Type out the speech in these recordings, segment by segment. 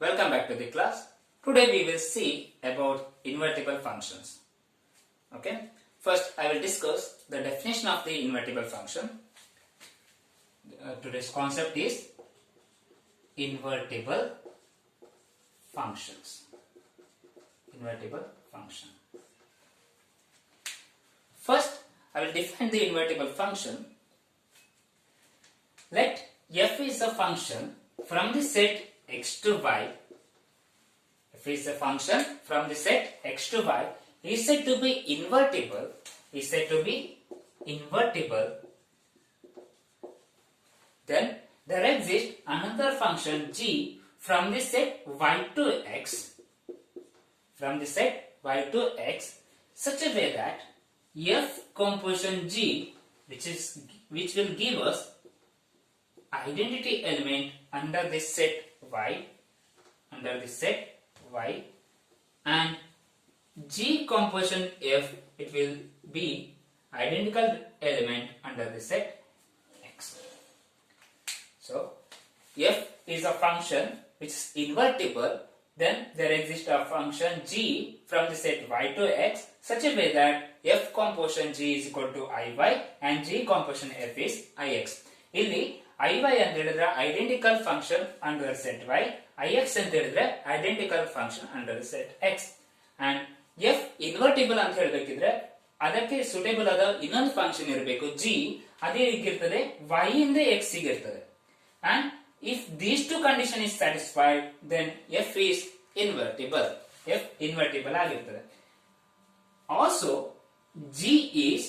Welcome back to the class. Today we will see about invertible functions. Okay. First I will discuss the definition of the invertible function. Today's concept is invertible functions. Invertible function. First I will define the invertible function. Let f is a function from the set x to y. F is a function from the set x to y is said to be invertible. Is said to be invertible. Then there exists another function g from the set y to x. From the set y to x, such a way that f composition g, which will give us identity element under the set y, and g composition f, it will be identical element under the set x. So f is a function which is invertible. Then there exists a function g from the set y to x, such a way that f composition g is equal to iy and g composition f is ix. Illi iy ಅಂತ ಹೇಳಿದ್ರೆ identical function under the set y, ix ಅಂತ ಹೇಳಿದ್ರೆ identical function under the set x. And f invertible ಅಂತ ಹೇಳಬೇಕಿದ್ರೆ ಅದಕ್ಕೆ suitable ಆದ ಇನ್ನೊಂದು function ಇರಬೇಕು g, ಅದೇ ಹೇಗಿರ್ತದೆ y ಇಂದ x ಗೆ ಇರ್ತದೆ. And if these two condition is satisfied, then f is invertible. f invertible ಆಗಿರ್ತದೆ. Also g is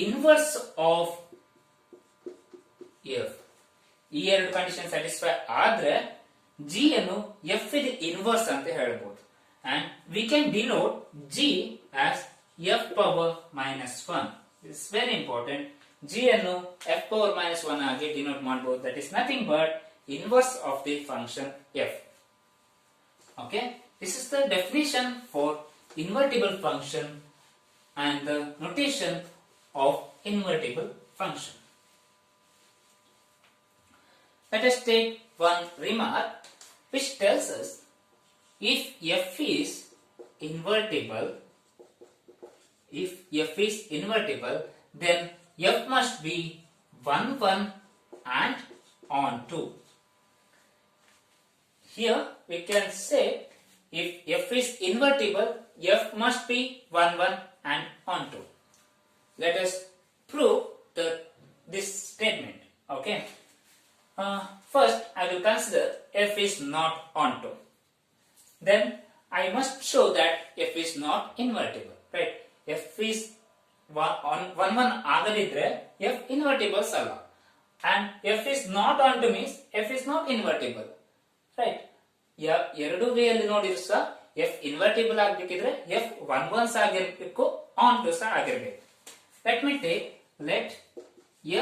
inverse of f. ಈ ಎರಡು ಕಂಡೀಷನ್ ಸ್ಯಾಟಿಸ್ಫೈ ಆದ್ರೆ g ಅನ್ನು f ಗೆ ಇನ್ವರ್ಸ್ ಅಂತ ಹೇಳಬಹುದು. And we can denote g as f power minus 1. This is very important. g ಅನ್ನು f power minus 1 ಆಗಿ ಡಿನೋಟ್ ಮಾಡಬಹುದು. That is nothing but inverse of the function f. Okay, this is the definition for invertible function and the notation of invertible function. Let us take one remark which tells us if f is invertible, then f must be 1 1 and onto. Here we can say if f is invertible, f must be 1 1 and onto. Let us prove this statement. Okay. First I will consider f is not onto. Then I must show that f is not invertible. Right? f is 1 1 ಆಗದಿದ್ರೆ f invertible ಅಲ್ಲ. And f is not onto means f is not invertible. Right? ಎರಡು way ಅಲ್ಲಿ ನೋಡಿದ್ರು ಸಹ f invertible ಆಗಬೇಕಿದ್ರೆ f 1 1 ಆಗಿರಬೇಕು, onto ಸಹ ಆಗಿರಬೇಕು. Let me take let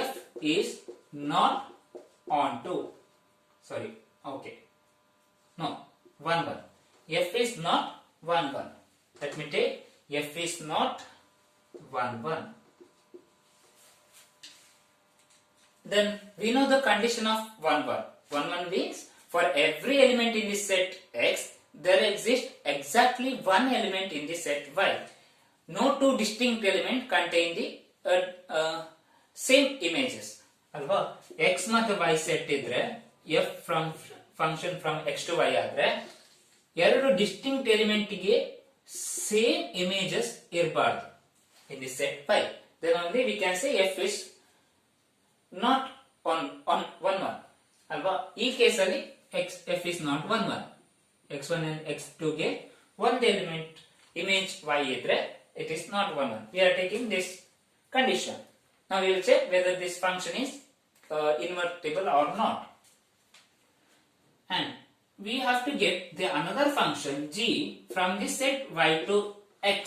f is not onto. Sorry. Okay. No. 1 1. f is not 1 1. Let me take f is not 1 1. Then we know the condition of 1 1. 1 1 means for every element in the set x, there exists exactly one element in the set y. No two distinct elements contain the same images. ಅಲ್ವಾ? x ಮತ್ತು y set ಇದ್ರೆ f from function from x to y ಆದ್ರೆ ಎರಡು distinct element ಗೆ same images ಇರಬಾರದು in the set y. Then only we can say f is not on 1 1. ಅಲ್ವಾ? ಈ case ಅಲ್ಲಿ f is not 1 1. x1 and x2 ಗೆ ಒಂದು element image y ಇದ್ರೆ it is not 1 1. We are taking this condition. Now we will check whether this function is invertible or not. And we have to get the another function g from the set y to x.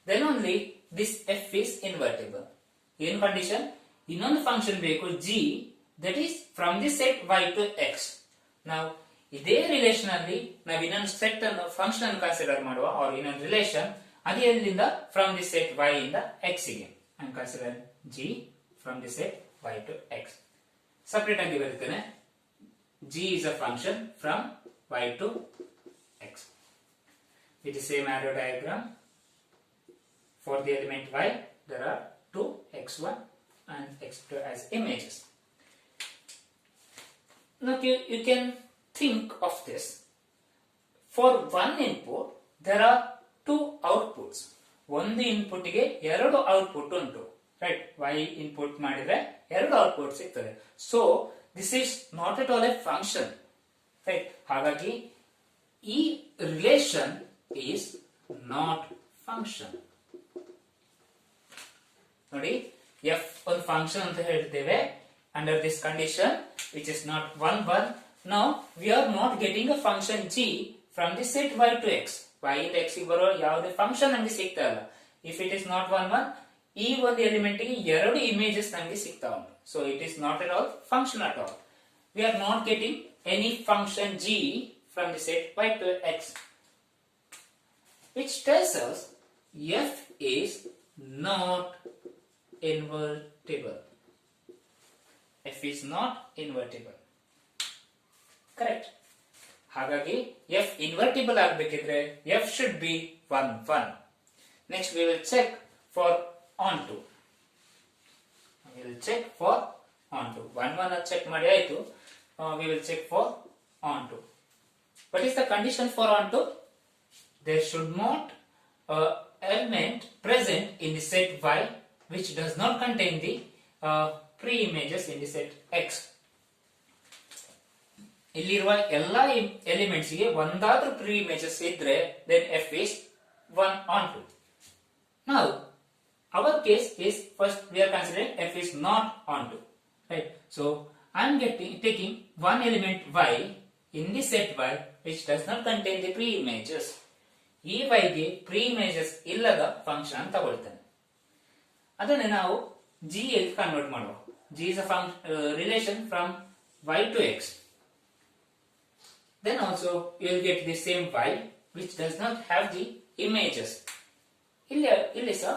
Then only this f is invertible. In condition, ಇನ್ನೊಂದು function ಬೇಕು g that is from the set y to x. Now ಇದೇ relation ಅಲ್ಲಿ ನಾವು ಇನ್ನೊಂದು set ಅನ್ನು function ಅನ್ನು consider ಮಾಡುವ or ಇನ್ನೊಂದು ರಿಲೇಶನ್ ಅದು ಎಲ್ಲಿಂದ from the set y ಇಂದ x ಗೆ. I am considering g from the set y to x. Separate ಆಗಿ ಬರುತ್ತೇನೆ. G is a function from y to x. With the same arrow diagram, for the element y, there are two x1 and x2 as images. Now you can think of this. For one input, there are two outputs. ಒಂದು ಇನ್ಪುಟ್ಗೆ ಎರಡು output ಉಂಟು, right? y input ಮಾಡಿದ್ರೆ ಎರಡು output ಸಿಗ್ತದೆ. So this is not at all A function, right? ಹಾಗಾಗಿ ಈ relation is not function. ನೋಡಿ, ಎಫ್ ಒಂದು ಫಂಕ್ಷನ್ ಅಂತ ಹೇಳ್ತೇವೆ under this condition which is not 1 1. Now we are not getting a function g from the set y to x. y ಇಂದ x ಗೆ ಬರೋ ಯಾವುದೇ ಫಂಕ್ಷನ್ ನಮಗೆ ಸಿಗ್ತಾ ಇಲ್ಲ. ಇಫ್ ಇಟ್ ಇಸ್ ನಾಟ್ 1 1, ಈ ಒಂದು ಎಲಿಮೆಂಟ್ ಗೆ ಎರಡು ಇಮೇಜಸ್ ನಮಗೆ ಸಿಗ್ತಾ ಉಂಟು. So it is not at all function at all. We are not getting any function g from the set y to x, which tells us f is not invertible. f is not invertible. Correct? ಹಾಗಾಗಿ f invertible ಆಗಬೇಕಿದ್ರೆ f should be 1 1. Next we will check for onto. We will check for onto. 1 1 check ಮಾಡಿ ಆಯ್ತು. We will check for onto. What is the condition for onto? There should not element present in the set y which does not contain the pre-images in the set x. ಇಲ್ಲಿರುವ ಎಲ್ಲಾ elements ಗೆ ಒಂದಾದ್ರೂ pre images ಇದ್ರೆ then f is 1 onto. Now our case is, first we are considering f is not onto, right? So I am taking one element y in the set y which does not contain the pre images. ಈ y ಗೆ pre images ಇಲ್ಲದ function ಅಂತ ತಗೊಳ್ತೇನೆ. ಅದನ್ನೇ ನಾವು g ಗೆ convert ಮಾಡುವ. g is a relation from y to x. Then also you will get the same y which does not have the images. ಇಲ್ಲಿ ಸಹ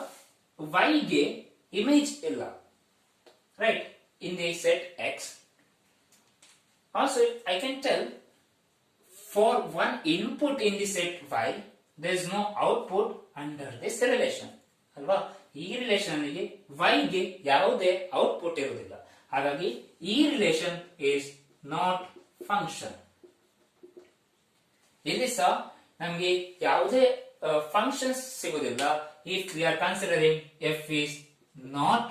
y ಗೆ ಇಮೇಜ್ ಇಲ್ಲ, right, in the set x. Also I can tell for one input in the set y there is no output under this relation, ಅಲ್ವಾ? ಈ relation ಗೆ y ಗೆ ಯಾವುದೇ output ಇರುವುದಿಲ್ಲ. ಹಾಗಾಗಿ ಈ ರಿಲೇಷನ್ is not function. ಇಲ್ಲಿ ಸಹ ನಮಗೆ ಯಾವುದೇ ಫಂಕ್ಷನ್ಸ್ ಸಿಗುವುದಿಲ್ಲ if we are considering f is not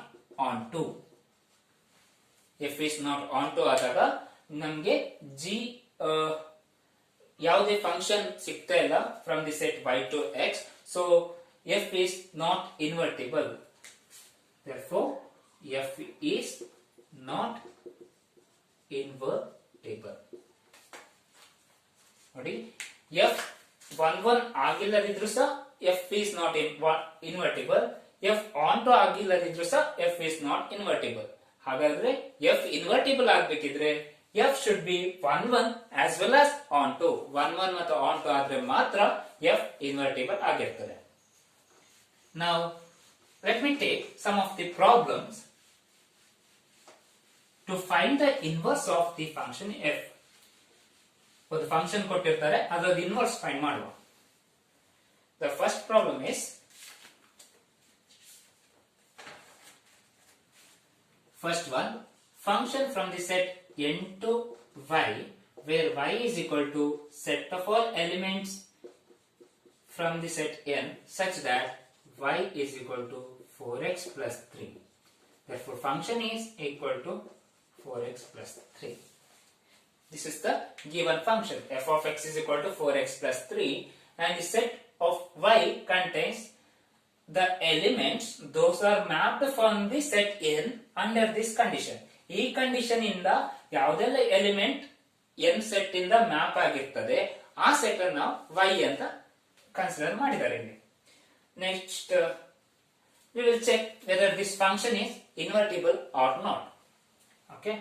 onto. f is not onto ಆದಾಗ ನಮಗೆ g ಯಾವುದೇ ಫಂಕ್ಷನ್ ಸಿಗ್ತಾ ಇಲ್ಲ from the set y to x. So f is not invertible. Therefore f is not invertible. ನೋಡಿ, f 1 1 ಆಗಿಲ್ಲದಿದ್ರೂ ಸಹ f is not invertible. f onto ಆಗಿಲ್ಲದಿದ್ರೂ ಸಹ f is not invertible. ಹಾಗಾದ್ರೆ f invertible ಆಗಬೇಕಿದ್ರೆ f should be 1 1 as well as onto. 1 1 ಮತ್ತು onto ಆದ್ರೆ ಮಾತ್ರ f invertible ಆಗಿರ್ತದೆ. Now let me take some of the problems to find the inverse of the function f. ಒಂದು function ಕೊಟ್ಟಿರ್ತಾರೆ, ಅದರ inverse find ಮಾಡುವ. The first problem is, first one, function from the set n to y where y is equal to set of all elements from the set n such that y is equal to 4x plus 3. Therefore function is equal to 4x plus 3. This is the given function. F of x is equal to 4x plus 3 and the set of y contains the elements those are mapped from the set n under this condition. ಈ condition ಇಂದ ಯಾವುದೆಲ್ಲ element n set ಇಂದ map ಆಗಿರ್ತದೆ ಆ set ಅನ್ನು ನಾವು y ಅಂತ consider ಮಾಡಿದ್ದಾರೆ ಇಲ್ಲಿ. Next we will check whether this function is invertible or not. Okay.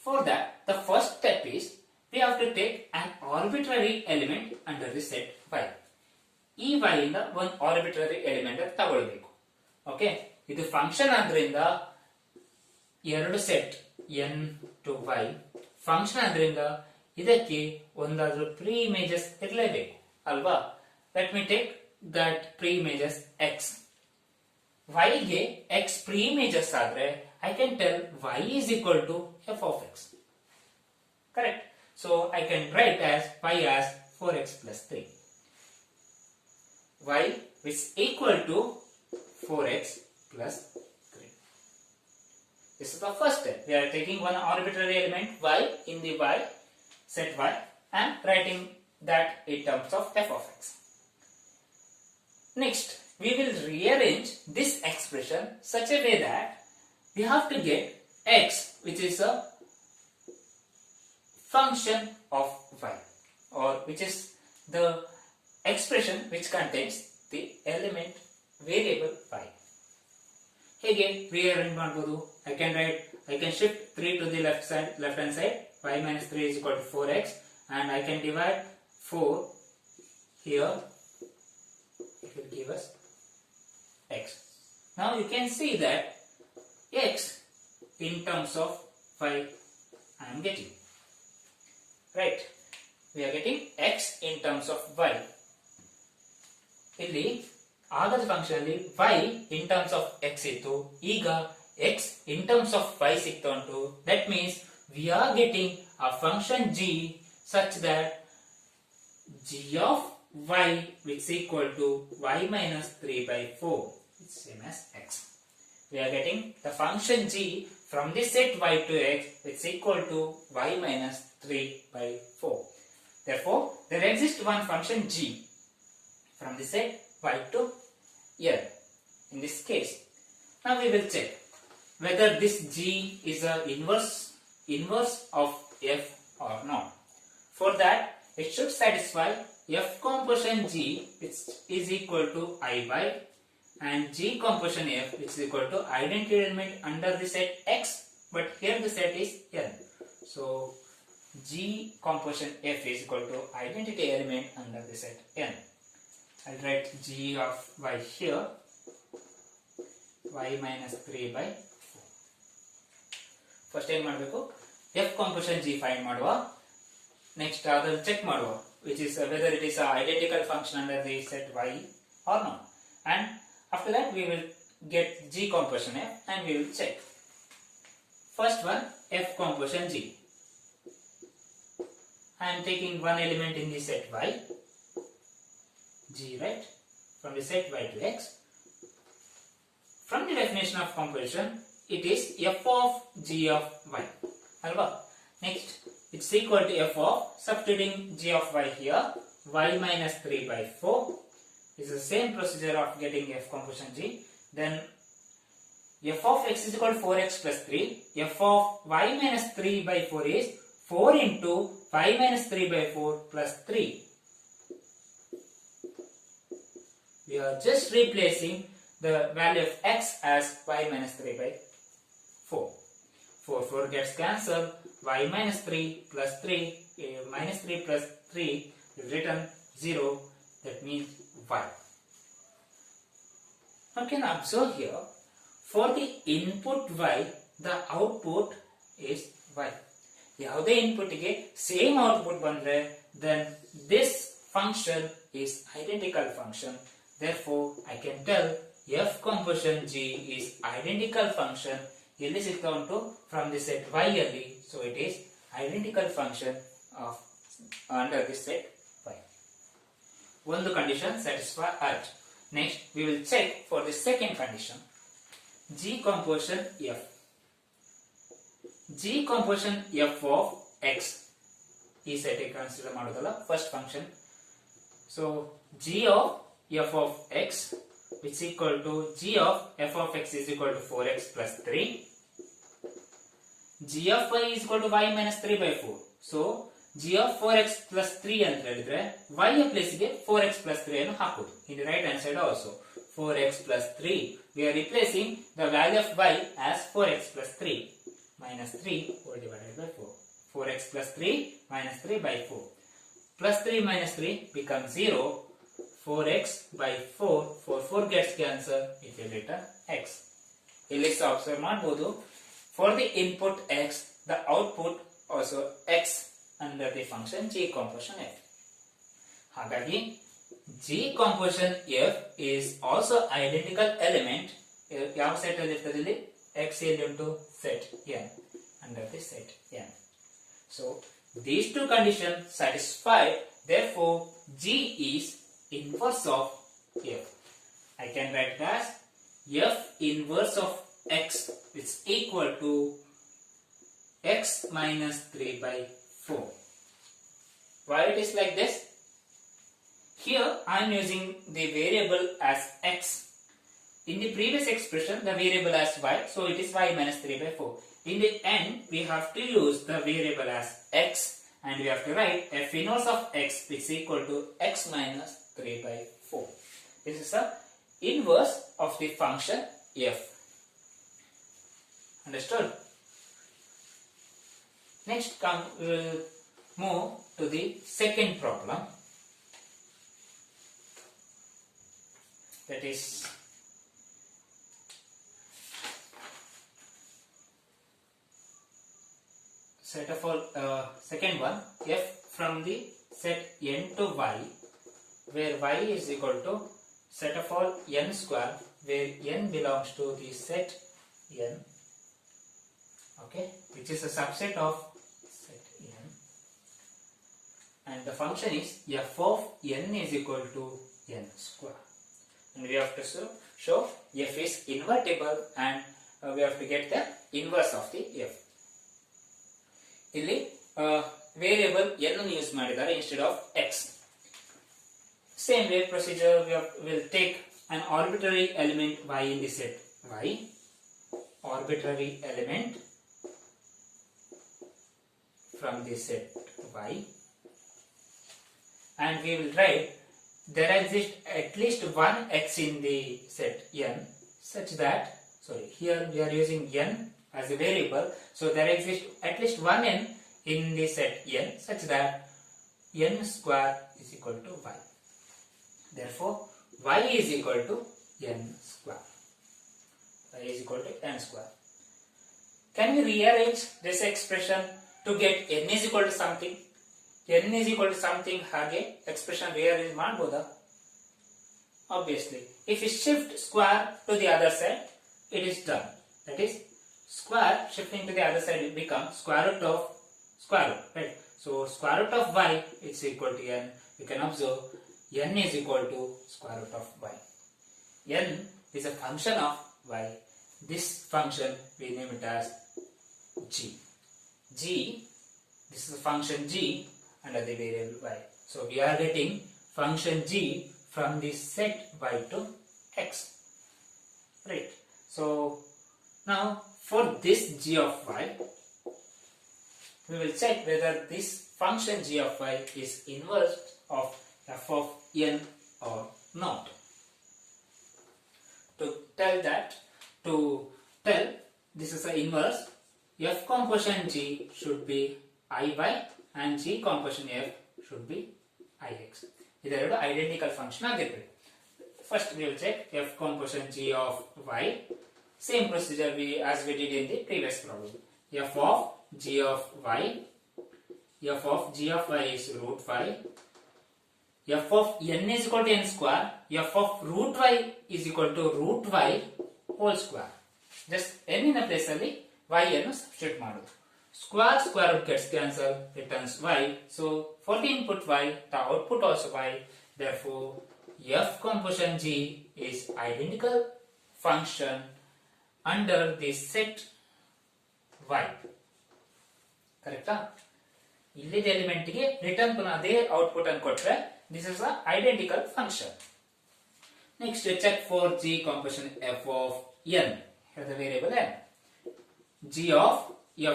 For that, the first step is we have to take an arbitrary element under the set y. ಈ y ಇಂದ ಒಂದು arbitrary element ತಗೊಳ್ಬೇಕು. Okay, ಇದು function ಆದ್ರಿಂದ ಎರಡು set n to y function ಆದ್ರಿಂದ ಇದಕ್ಕೆ ಒಂದಾದ್ರೂ ಪ್ರೀ ಇಮೇಜಸ್ ಇರಲೇಬೇಕು ಅಲ್ವಾ. Let me take that pre images x. y ಗೆ x ಪ್ರೀ ಇಮೇಜಸ್ ಆದ್ರೆ I can tell y is equal to f of x. Correct. So I can write as y as 4x plus 3. Y is equal to 4x plus 3. This is the first step. We are taking one arbitrary element y in the y set y and writing that in terms of f of x. Next, we will rearrange this expression such a way that we have to get x, which is a function of y, or which is the expression which contains the element variable y. Hege rearrange ಮಾಡಬಹುದು. I can shift 3 to the left hand side. Y minus 3 is equal to 4x, and I can divide 4 here. It will give us x. Now you can see that x in terms of y I am getting. Right? We are getting x in terms of y. ಇಲ್ಲಿ ಆಗದ function ಅಲ್ಲಿ y in terms of x ಇತ್ತು, ಈಗ x in terms of y ಸಿಕ್ತಾ ಉಂಟು. That means we are getting a function g such that g of y which is equal to y minus 3 by 4. It's same as x. We are getting the function g from the set y to x which is equal to y minus 3 by 4. Therefore, there exists one function g from the set y to l in this case. Now we will check whether this g is a inverse of f or not. For that, it should satisfy f composition g which is equal to I by and g composition f which is equal to identity element under the set x, but here the set is n. So g composition f is equal to identity element under the set n. I'll write g of y here, y minus 3 by 4. First ಏನು ಮಾಡಬೇಕು, f composition g find ಮಾಡುವ. Next ಅದನ್ನು check ಮಾಡುವ, which is whether it is a identical function under the set y or not. And after that we will get g composition f and we will check. First one, f composition g. I am taking one element in the set y, g, right, from the set y to x. From the definition of composition, it is f of g of y. Alva. Next, it's equal to f of, substituting g of y here, y minus 3 by 4. Is the same procedure of getting f composition g. Then f of x is equal to 4x plus 3. F of y minus 3 by 4 is 4 into y minus 3 by 4 plus 3. We are just replacing the value of x as y minus 3 by 4. 4 gets cancelled. Y minus 3 plus 3, minus 3 plus 3 is written 0. That means y. Now can observe here, for the input y, the output is y. ಯಾವುದೇ input ಗೆ same output ಬಂದ್ರೆ then this function is identical function. Therefore, I can tell f composition g is identical function. ಎಲ್ಲಿ ಸಿಗ್ತಾ ಉಂಟು, from the set y ಅಲ್ಲಿ. So it is identical function of under the set y. ಒಂದು condition satisfied. Next, we will check for the second condition. G composition f. G composition f of x. ಈ set consider ಮಾಡೋದಲ್ಲ, first function. So g of f of x which is equal to g of f of x is equal to 4x plus 3. G of y is equal to y minus 3 by 4. So g of 4x plus 3 ಅಂತ ಹೇಳಿದ್ರೆ y ಯ place ಗೆ 4x plus 3 ಅನ್ನು ಹಾಕುವುದು. In the right hand side also 4x plus 3. We are replacing the value of y as 4x plus 3 minus 3 whole divided by 4. 4x plus 3 minus 3 by 4. Plus 3 minus 3 becomes 0. 4x by 4 gets cancelled. It will return x. ಇಲ್ಲಿ observe ಮಾಡಬಹುದು, for the input x, the output also x under the function g composition f. ಹಾಗಾಗಿ g composition f is also identical element. ಯಾವ set ಅಲ್ಲಿ ಇರ್ತದೆ ಇಲ್ಲಿ x ಎಲ್ಲಿ ಉಂಟು set n under the set n. So these two conditions satisfied, therefore g is inverse of f. I can write it as f inverse of x is equal to x minus 3 by 4. Why it is like this? Here I am using the variable as x. In the previous expression the variable as y, so it is y minus 3 by 4. In the end we have to use the variable as x and we have to write f inverse of x is equal to x minus 3 by 4. This is the inverse of the function f. Understood? Next we will move to the second problem. That is set of all second one, f from the set n to y, where y is equal to set of all n square, where n belongs to the set n, okay, which is a subset of set n, and the function is f of n is equal to n square, and we have to show f is invertible and we have to get the inverse of the f. ಇಲ್ಲಿ variable n ಅನ್ನು use ಮಾಡಿದ್ದಾರೆ instead of x. Same way procedure, we will take an arbitrary element y in the set y, arbitrary element from the set y, and we will write there exists at least one x in the set n such that, sorry, here we are using n as a variable, so there exists at least one n in the set n such that n square is equal to y. Therefore y is equal to n square. Y is equal to n square. Can we rearrange this expression to get n is equal to something? n is equal to something ಹಾಗೆ expression rearrange ಮಾಡಬಹುದಾ? Obviously, if we shift square to the other side, it is done. That is, square shifting to the other side will become square root of square root, right? So square root of y is equal to n. You can observe n is equal to square root of y. n is a function of y. This function we name it as g. This is a function g under the variable y. So we are getting function g from the set y to x, right? So now for this g of y, we will check whether this function g of y is inverse of f of n or not. To tell this is an inverse, f composition g should be iy and g composition f should be ix. ಇದೆರಡು identical function ಆಗಿರ್ತದೆ. First we will check f composition g of y. Same procedure as we did in the previous problem. f of g of y, f of g of y is root y, f of n is equal to n square, f of root y is equal to root y whole square. Just n in a place ಅಲ್ಲಿ y ಅನ್ನು substitute ಮಾಡೋದು. Square root gets cancelled, returns y. So for the input y, the output also y. Therefore, f composition g is identical function under the set y. Correct? ಇಲ್ಲಿದ element ಗೆ return ಪುನಃ ಅದೇ output ಅನ್ನು ಕೊಟ್ಟರೆ this is a identical function. Next check for g composition f of n. Here the variable n. g of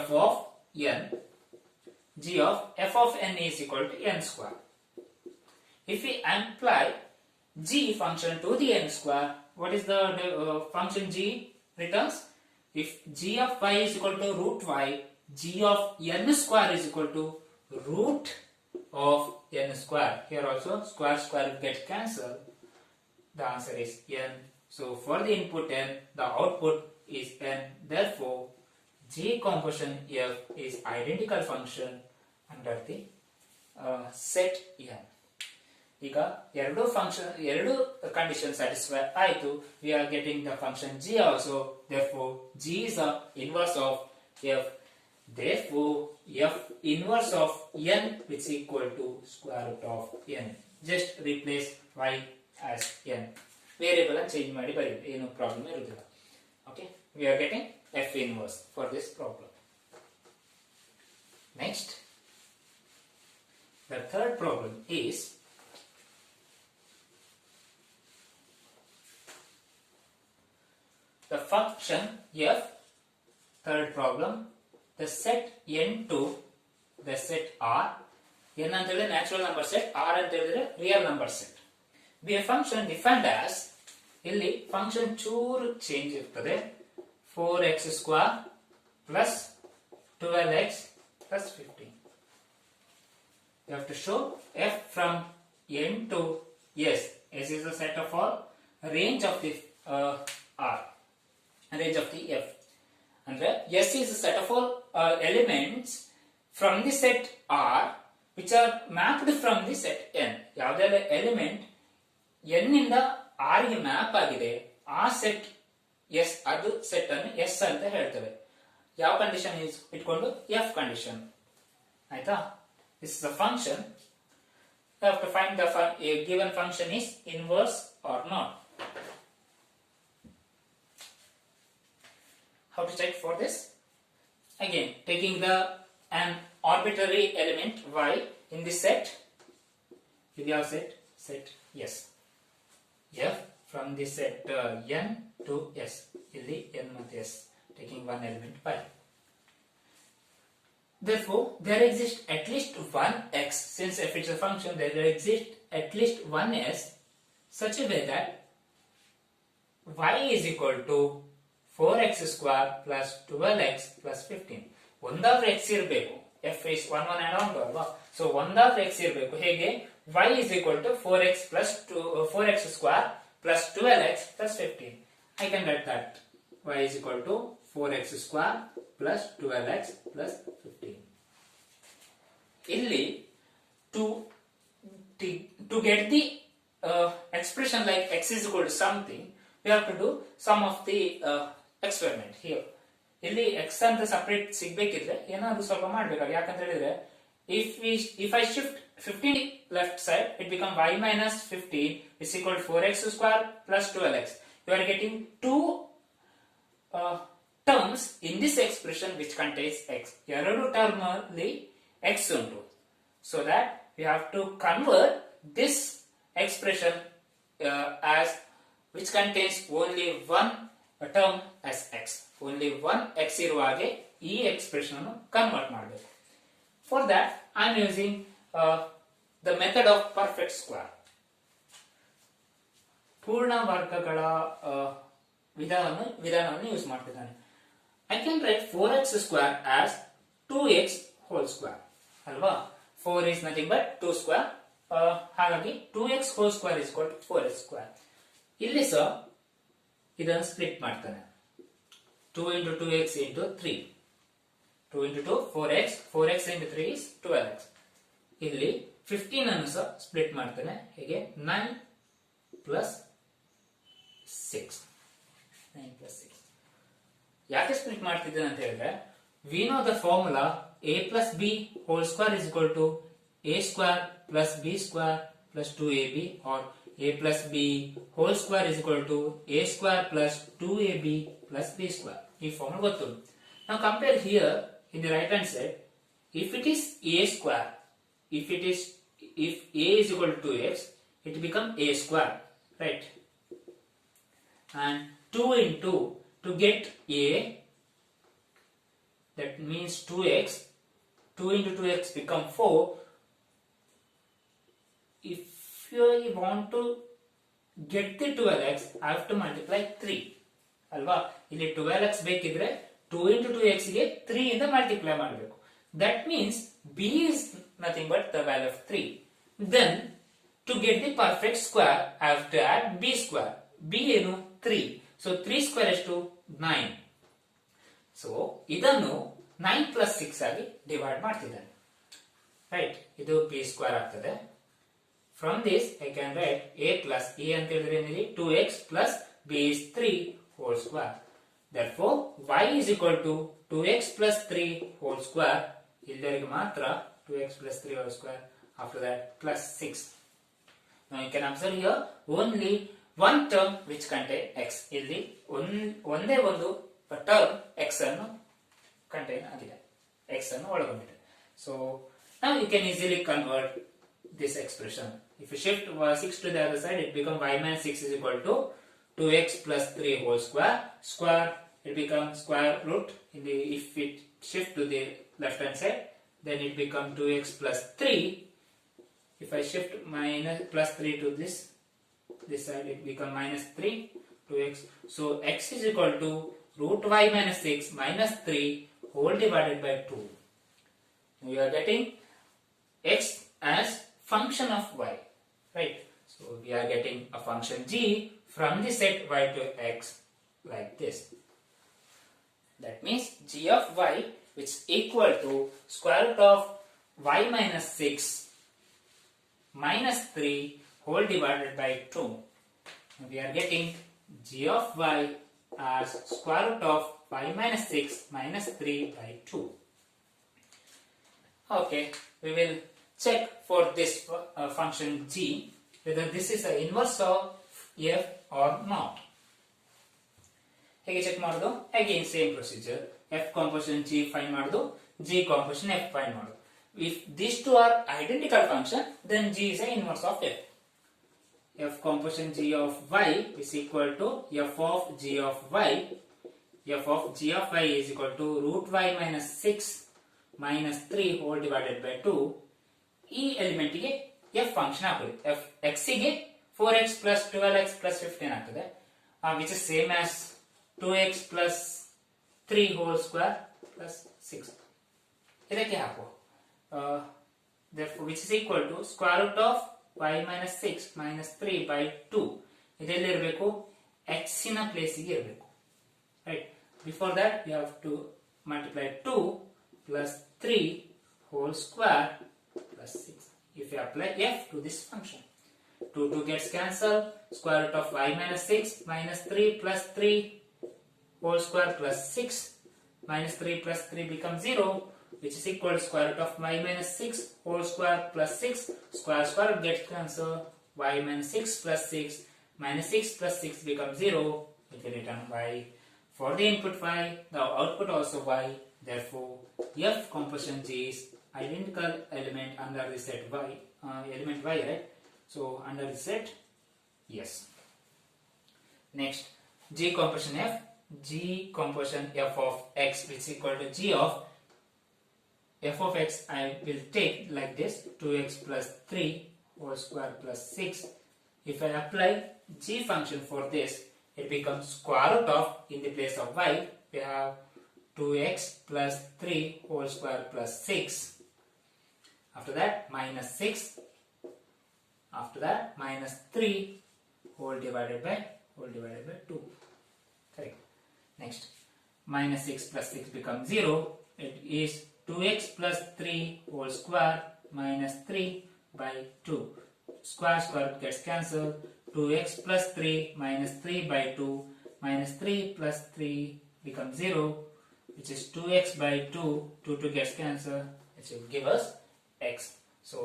f of n. g of f of n is equal to n square. If we apply g function to the n square, what is the function g returns? If g of y is equal to root y, g of n square is equal to root of n square. Here also square will get cancelled. The answer is n. So for the input n, the output is n. Therefore, G composition F is identical function under the set N. ಈಗ ಎರಡು conditions satisfy ಆಯಿತು. We are getting the function G also. Therefore, G is the inverse of F. Therefore, F inverse of N which is equal to square root of N. Just replace Y as N. Variable and change ಮಾಡಿ ಬರೀರಿ, ಏನು problem ಇರುವುದಿಲ್ಲ. Okay, we are getting F inverse for this problem. Next, the third problem is the function F. Third problem, the set N to the set R. N ಅಂತ ಹೇಳಿದ್ರೆ natural number set, R ಅಂತ ಹೇಳಿದ್ರೆ real number set. Be a function defined as, ಇಲ್ಲಿ function ಚೂರು change ಇರ್ತದೆ, 4x square plus 12x plus 15. You have to show F from N to S. S is the set of all range of the R, range of the F. And S is the set of all elements from the set R which are mapped from the set N. ಯಾವುದೆಲ್ಲ element N ಇಂದ R ಗೆ map ಆಗಿದೆ, ಆ set S, ಅದು set ಅನ್ನು S ಅಂತ ಹೇಳ್ತೇವೆ. ಯಾವ ಕಂಡೀಷನ್ ಇಟ್ಕೊಂಡು? F condition. ಆಯ್ತಾ? This is a function. You have to find the a given function is inverse or not. How to check for this? Again, taking an arbitrary element y in this set. If you have set yes. F from the set n to s. Illi n ಮತ್ತು s. Taking one element y. Therefore, there exists at least one x. Since f is a function, there exists at least one s such a way that y is equal to 4x square plus 12x plus 15. ಒಂದಾದ್ರೂ x ಇರಬೇಕು. f is 1 add on ಅಲ್ವಾ? So ಒಂದಾದ್ರೂ x ಇರಬೇಕು. ಹೇಗೆ? y is equal to 4x square plus 12x plus 15. I can write that y is equal to 4x square plus 12x plus 15. Illi to get the expression like x is equal to something, we have to do some of the experiment here. ಇಲ್ಲಿ x ಅಂತ separate ಸಿಗಬೇಕಿದ್ರೆ ಏನಾದರೂ ಸ್ವಲ್ಪ ಮಾಡಬೇಕಾಗಿ, ಯಾಕಂತ ಹೇಳಿದ್ರೆ if I shift 15 left side, it become y minus 15 is equal to 4x square plus 12x. You are getting two terms in this expression which contains x. ಎರಡು term ಅಲ್ಲಿ x ಉಂಟು. So that we have to convert this expression as which contains only one term as x. Only one x ಇರುವ ಹಾಗೆ ಈ expression ಅನ್ನು convert ಮಾಡಬೇಕು. For that, I am using the method of perfect square. ಪೂರ್ಣ ವರ್ಗಗಳ ವಿಧಾನವನ್ನು use ಮಾಡ್ತಿದ್ದಾನೆ. I can write 4x square as 2x whole square. ಅಲ್ವಾ? 4 is nothing but 2 square. ಹಾಗಾಗಿ 2x whole square is equal to 4x square. ಇಲ್ಲಿ ಸಹ ಇದನ್ನು split ಮಾಡ್ತಾನೆ. 2 into 2x into 3. 2 into 2 4x, 4x into 3 is 12x. ಇಲ್ಲಿ 15 ಅನ್ನು ಸಹ split ಮಾಡ್ತಾನೆ. ಹೇಗೆ? 9 plus 6. 9 plus 6. ಯಾಕೆ ಸ್ಪ್ಲಿಟ್ ಮಾಡ್ತಿದ್ದೇನೆ ಅಂತ ಹೇಳಿದ್ರೆ, we know the formula a plus b whole square is equal to a square plus b square plus 2ab, or a plus b whole square is equal to a square plus 2ab plus b square. ಈ formula ಗೊತ್ತು. Now compare here in the right hand side. If it is a square, if a is equal to 2x, it become a square, right? And 2 into, to get a, that means 2x. 2 into 2x become 4. If you want to get the 12x, I have to multiply 3. ಅಲ್ವಾ? ಇಲ್ಲಿ 12x ಬೇಕಿದ್ರೆ 2 into 2x ಗೆ 3 ಇಂದ multiply ಮಾಡಬೇಕು. That means b is nothing but the value of 3. Then to get the perfect square, I have to add b square. b ಏನು? 3. So 3 square is to 9. So ಇದನ್ನು 9 plus 6 ಆಗಿ divide ಮಾಡ್ತಿದ್ದಾನೆ. Right, ಇದು p square ಆಗ್ತದೆ. From this I can write a plus e ಅಂತ ಹೇಳಿದ್ರೆ ಏನಿದೆ 2x plus b is 3 whole square. Therefore y is equal to 2x plus 3 whole square. ಇಲ್ಲಿವರೆಗೆ ಮಾತ್ರ 2x plus 3 whole square. After that plus 6. Now you can observe here only one term which contain x. ಇಲ್ಲಿ ಒಂದೇ ಒಂದು term x ಅನ್ನು contain ಆಗಿದೆ, x ಅನ್ನು ಒಳಗೊಂಡಿದೆ. So now you can easily convert this expression. If you shift 6 to the other side, it becomes y minus 6 is equal to 2x plus 3 whole square. Square, it becomes square root. If it shift to the left hand side, then it becomes 2x plus 3. If I shift minus plus 3 to this side, it becomes minus 3 2x. So x is equal to root y minus 6 minus 3 whole divided by 2. We are getting x as function of y, right? So we are getting a function g from the set y to x like this. That means g of y, which is equal to square root of y minus 6 minus 3 whole divided by 2. We are getting g of y as square root of y minus 6 minus 3 by 2. Okay, we will check for this function g whether this is an inverse of f or not. ಹೇಗೆ check ಮಾಡೋದು? Again same procedure. f composition g find ಮಾಡೋದು, g composition f find ಮಾಡೋದು. If these two are identical function, then g is an inverse of f. F composition g of y is equal to f of g of y. F of g of y is equal to root y minus 6 minus 3 whole divided by 2. ಈ element ಗೆ f function ಹಾಕೋದು. x ಗೆ 4x plus 12x plus 15 ಆಗ್ತದೆ, which is same as 2x plus 3 whole square plus 6. ಇದಕ್ಕೆ ಹಾಕುವ. Therefore which is equal to square root of y minus 6 minus 3 by 2. ಇದೆಲ್ಲ ಇರಬೇಕು, x ನ ಪ್ಲೇಸ್ ಗೆ ಇರಬೇಕು. Right, before that you have to multiply 2 plus 3 whole square plus 6. If you apply f to this function, 2 gets cancelled. Square root of y minus 6 minus 3 plus 3 whole square plus 6 minus 3 plus 3 becomes 0, which is equal to square root of y minus 6 whole square plus 6. Square gets cancelled. Y minus 6 plus 6 minus 6 plus 6 becomes 0, which will return y. For the input y, the output also y. Therefore f composition g is identical element under the set y, element y, right? So under the set, yes. Next, g composition f. G composition f of x, which is equal to g of f of x. I will take like this, 2x plus 3 whole square plus 6. If I apply g function for this, it becomes square root of, in the place of y, we have 2x plus 3 whole square plus 6. After that minus 6. After that minus 3 whole divided by 2. Correct. Next, minus 6 plus 6 becomes 0. It is 2x plus 3 whole square minus 3 by 2. Square gets cancelled. 2x plus 3 minus 3 by 2 minus 3 plus 3 becomes 0, which is 2x by 2. 2 gets cancelled. It will give us x. So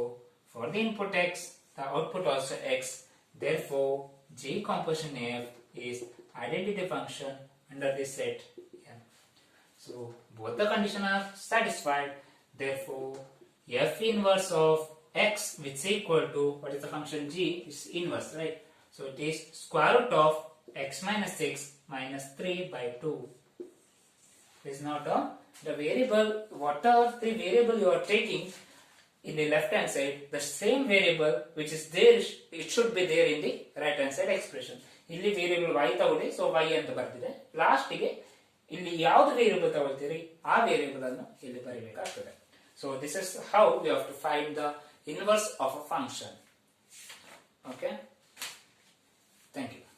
for the input x, the output also x. Therefore g composition f is identity function under this set. Yeah. So both the conditions are satisfied. Therefore f inverse of x, which is equal to, what is the function g, is inverse, right? So it is square root of x minus 6 minus 3 by 2. This is now the variable, whatever the variable you are taking in the left hand side, the same variable which is there, it should be there in the right hand side expression. ಇಲ್ಲಿ variable y ತಗೊಳ್ಳಿ, so y ಅಂತ ಬರ್ತಿದೆ. Last ಗೆ ಇಲ್ಲಿ ಯಾವುದು variable ತಗೊಳ್ತೀರಿ ಆ variable ಅನ್ನು ಇಲ್ಲಿ ಬರೀಬೇಕಾಗ್ತದೆ. So this is how we have to find the inverse of a function. Okay, thank you.